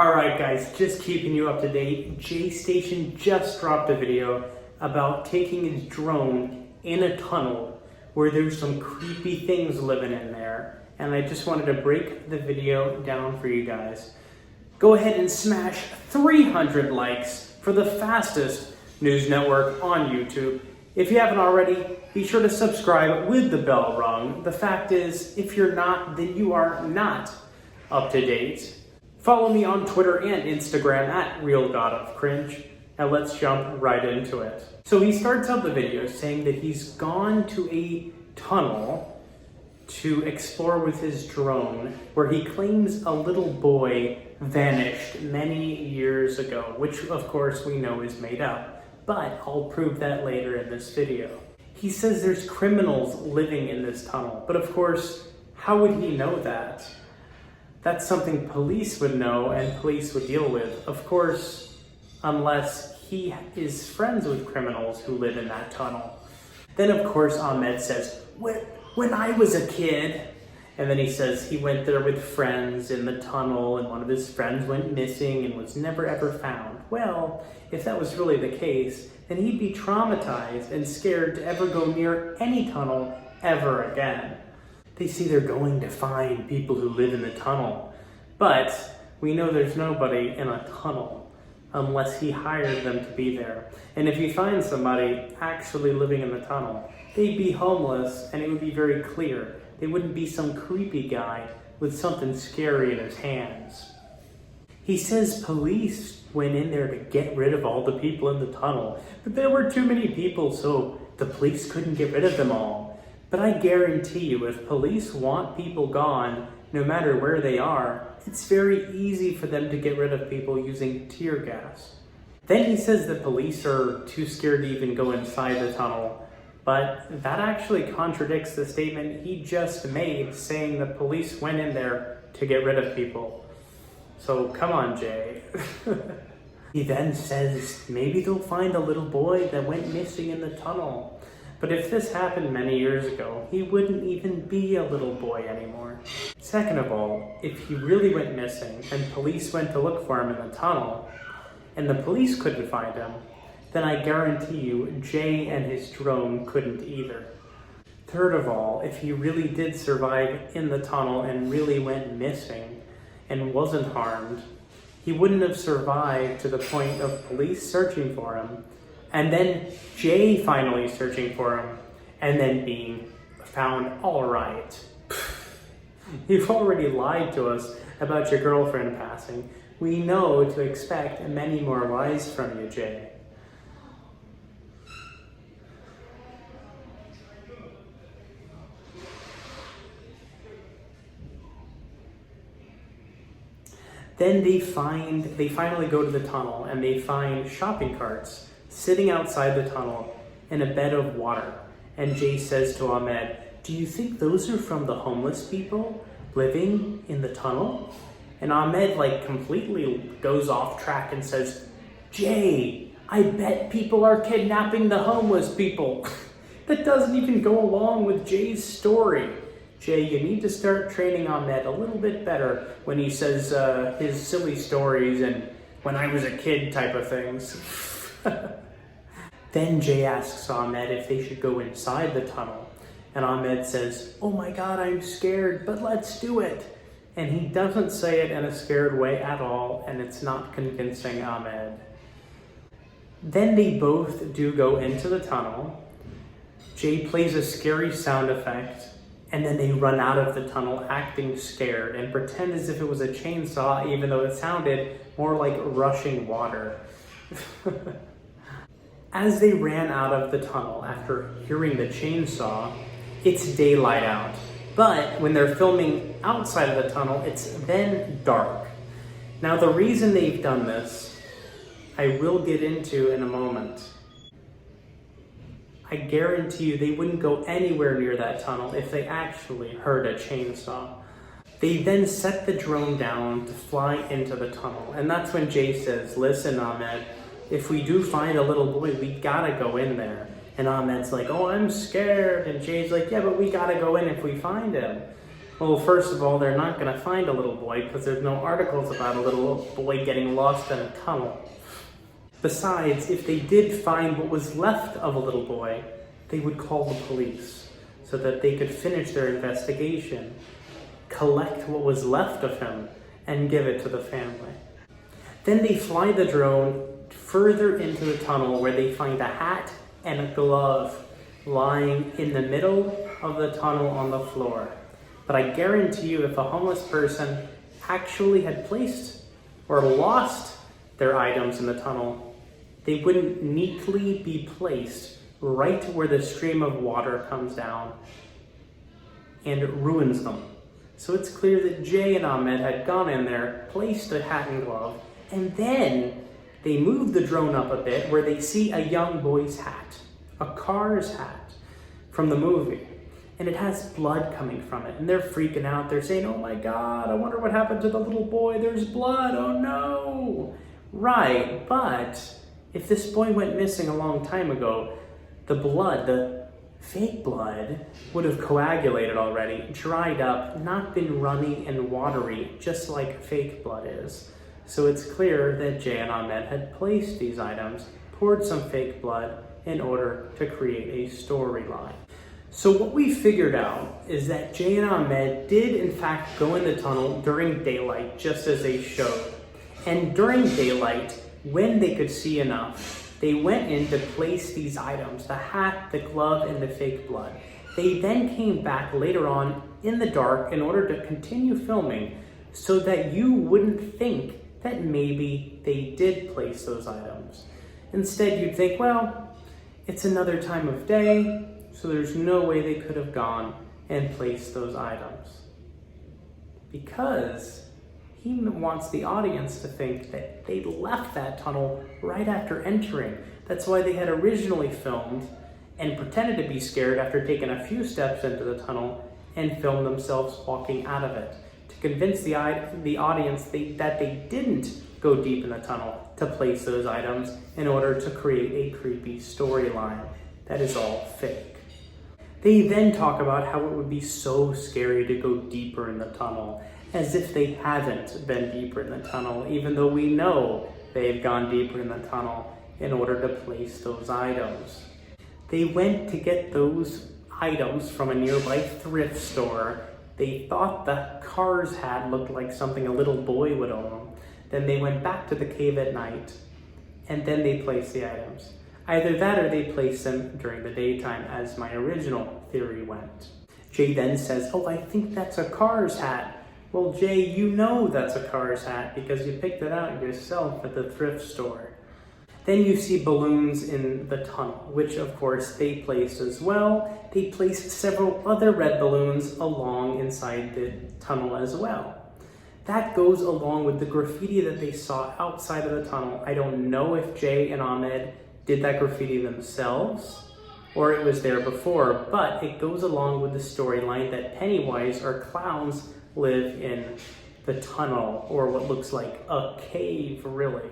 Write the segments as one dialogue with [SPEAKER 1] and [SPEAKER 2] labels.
[SPEAKER 1] Alright guys, just keeping you up to date, ImJayStation just dropped a video about taking his drone in a tunnel where there's some creepy things living in there, and I just wanted to break the video down for you guys. Go ahead and smash 300 likes for the fastest news network on YouTube. If you haven't already, be sure to subscribe with the bell rung. The fact is, if you're not, then you are not up to date. Follow me on Twitter and Instagram at RealGodOfCringe, and let's jump right into it. So he starts out the video saying that he's gone to a tunnel to explore with his drone where he claims a little boy vanished many years ago, which of course we know is made up, but I'll prove that later in this video. He says there's criminals living in this tunnel, but of course, how would he know that? That's something police would know and police would deal with. Of course, unless he is friends with criminals who live in that tunnel. Then of course Ahmed says, when I was a kid, and then he says he went there with friends in the tunnel and one of his friends went missing and was never ever found. Well, if that was really the case, then he'd be traumatized and scared to ever go near any tunnel ever again. They say they're going to find people who live in the tunnel, but we know there's nobody in a tunnel unless he hired them to be there. And if you find somebody actually living in the tunnel, they'd be homeless and it would be very clear. They wouldn't be some creepy guy with something scary in his hands. He says police went in there to get rid of all the people in the tunnel, but there were too many people, so the police couldn't get rid of them all. But I guarantee you, if police want people gone, no matter where they are, it's very easy for them to get rid of people using tear gas. Then he says that police are too scared to even go inside the tunnel, but that actually contradicts the statement he just made, saying that police went in there to get rid of people. So come on, Jay. He then says maybe they'll find a little boy that went missing in the tunnel. But if this happened many years ago, he wouldn't even be a little boy anymore. Second of all, if he really went missing and police went to look for him in the tunnel, and the police couldn't find him, then I guarantee you Jay and his drone couldn't either. Third of all, if he really did survive in the tunnel and really went missing and wasn't harmed, he wouldn't have survived to the point of police searching for him, and then Jay finally searching for him, and then being found all right. You've already lied to us about your girlfriend passing. We know to expect many more lies from you, Jay. Then they finally go to the tunnel and they find shopping carts sitting outside the tunnel in a bed of water. And Jay says to Ahmed, do you think those are from the homeless people living in the tunnel? And Ahmed completely goes off track and says, Jay, I bet people are kidnapping the homeless people. That doesn't even go along with Jay's story. Jay, you need to start training Ahmed a little bit better when he says his silly stories and when I was a kid type of things. Then Jay asks Ahmed if they should go inside the tunnel. And Ahmed says, oh my God, I'm scared, but let's do it. And he doesn't say it in a scared way at all, and it's not convincing Ahmed. Then they both do go into the tunnel. Jay plays a scary sound effect, and then they run out of the tunnel acting scared and pretend as if it was a chainsaw, even though it sounded more like rushing water. As they ran out of the tunnel after hearing the chainsaw, it's daylight out. But when they're filming outside of the tunnel, it's then dark. Now the reason they've done this, I will get into in a moment. I guarantee you they wouldn't go anywhere near that tunnel if they actually heard a chainsaw. They then set the drone down to fly into the tunnel. And that's when Jay says, listen, Ahmed, if we do find a little boy, we gotta go in there. And Ahmed's like, oh, I'm scared. And Jay's like, yeah, but we gotta go in if we find him. Well, first of all, they're not going to find a little boy because there's no articles about a little boy getting lost in a tunnel. Besides, if they did find what was left of a little boy, they would call the police so that they could finish their investigation, collect what was left of him, and give it to the family. Then they fly the drone further into the tunnel where they find a hat and a glove lying in the middle of the tunnel on the floor. But I guarantee you, if a homeless person actually had placed or lost their items in the tunnel, they wouldn't neatly be placed right where the stream of water comes down and ruins them. So it's clear that Jay and Ahmed had gone in there, placed a hat and glove, and then they moved the drone up a bit where they see a young boy's hat, a Cars hat from the movie. And it has blood coming from it. And they're freaking out. They're saying, oh my God, I wonder what happened to the little boy. There's blood, oh no. Right, but if this boy went missing a long time ago, the blood, the fake blood, would have coagulated already, dried up, not been runny and watery, just like fake blood is. So it's clear that Jay and Ahmed had placed these items, poured some fake blood in order to create a storyline. So what we figured out is that Jay and Ahmed did in fact go in the tunnel during daylight, just as they showed. And during daylight, when they could see enough, they went in to place these items, the hat, the glove, and the fake blood. They then came back later on in the dark in order to continue filming so that you wouldn't think that maybe they did place those items. Instead, you'd think, well, it's another time of day, so there's no way they could have gone and placed those items. Because he wants the audience to think that they left that tunnel right after entering. That's why they had originally filmed and pretended to be scared after taking a few steps into the tunnel and filmed themselves walking out of it, to convince the audience that they didn't go deep in the tunnel to place those items in order to create a creepy storyline. That is all fake. They then talk about how it would be so scary to go deeper in the tunnel, as if they haven't been deeper in the tunnel, even though we know they've gone deeper in the tunnel in order to place those items. They went to get those items from a nearby thrift store. They thought the Cars hat looked like something a little boy would own. Then they went back to the cave at night, and then they placed the items. Either that or they placed them during the daytime, as my original theory went. Jay then says, oh, I think that's a Cars hat. Well, Jay, you know that's a Cars hat because you picked it out yourself at the thrift store. Then you see balloons in the tunnel, which of course they placed as well. They placed several other red balloons along inside the tunnel as well. That goes along with the graffiti that they saw outside of the tunnel. I don't know if Jay and Ahmed did that graffiti themselves or it was there before, but it goes along with the storyline that Pennywise or clowns live in the tunnel, or what looks like a cave, really.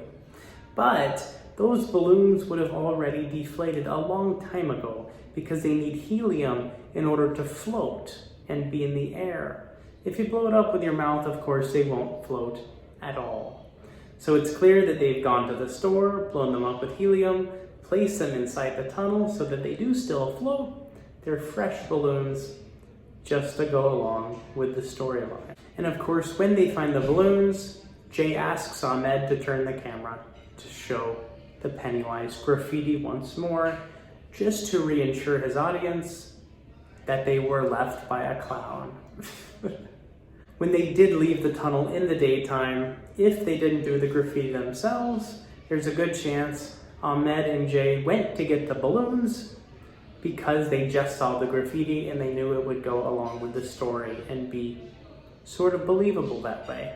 [SPEAKER 1] But those balloons would have already deflated a long time ago because they need helium in order to float and be in the air. If you blow it up with your mouth, of course, they won't float at all. So it's clear that they've gone to the store, blown them up with helium, placed them inside the tunnel so that they do still float. They're fresh balloons just to go along with the storyline. And of course, when they find the balloons, Jay asks Ahmed to turn the camera to show the Pennywise graffiti once more, just to reassure his audience that they were left by a clown. When they did leave the tunnel in the daytime, if they didn't do the graffiti themselves, there's a good chance Ahmed and Jay went to get the balloons because they just saw the graffiti and they knew it would go along with the story and be sort of believable that way.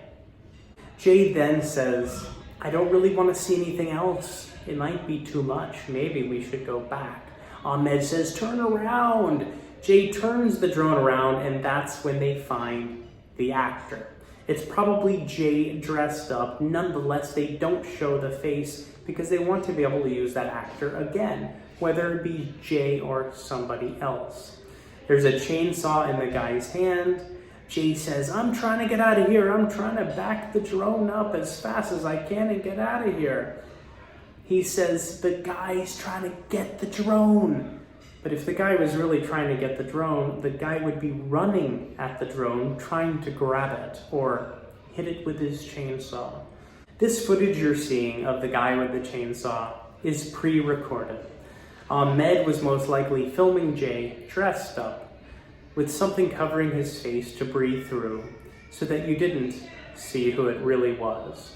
[SPEAKER 1] Jay then says, I don't really want to see anything else. It might be too much. Maybe we should go back. Ahmed says, turn around. Jay turns the drone around, and that's when they find the actor. It's probably Jay dressed up. Nonetheless, they don't show the face because they want to be able to use that actor again, whether it be Jay or somebody else. There's a chainsaw in the guy's hand. Jay says, I'm trying to get out of here. I'm trying to back the drone up as fast as I can and get out of here. He says, the guy's trying to get the drone. But if the guy was really trying to get the drone, the guy would be running at the drone, trying to grab it or hit it with his chainsaw. This footage you're seeing of the guy with the chainsaw is pre-recorded. Ahmed was most likely filming Jay dressed up with something covering his face to breathe through so that you didn't see who it really was.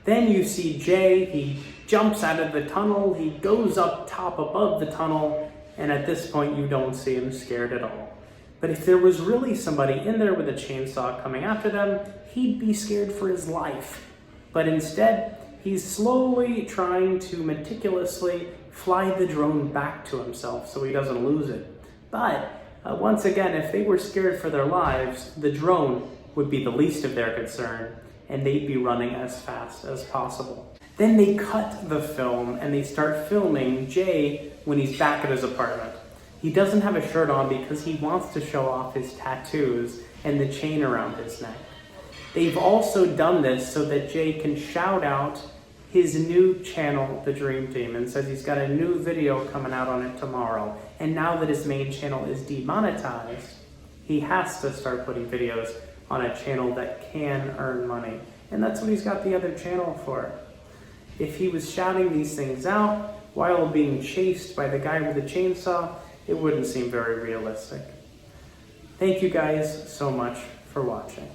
[SPEAKER 1] Then you see Jay, he jumps out of the tunnel, he goes up top above the tunnel, and at this point you don't see him scared at all. But if there was really somebody in there with a chainsaw coming after them, he'd be scared for his life. But instead, he's slowly trying to meticulously fly the drone back to himself so he doesn't lose it. But once again, if they were scared for their lives, the drone would be the least of their concern, and they'd be running as fast as possible. Then they cut the film and they start filming Jay when he's back at his apartment. He doesn't have a shirt on because he wants to show off his tattoos and the chain around his neck. They've also done this so that Jay can shout out his new channel, The Dream Team, and says he's got a new video coming out on it tomorrow. And now that his main channel is demonetized, he has to start putting videos on a channel that can earn money. And that's what he's got the other channel for. If he was shouting these things out while being chased by the guy with the chainsaw, it wouldn't seem very realistic. Thank you guys so much for watching.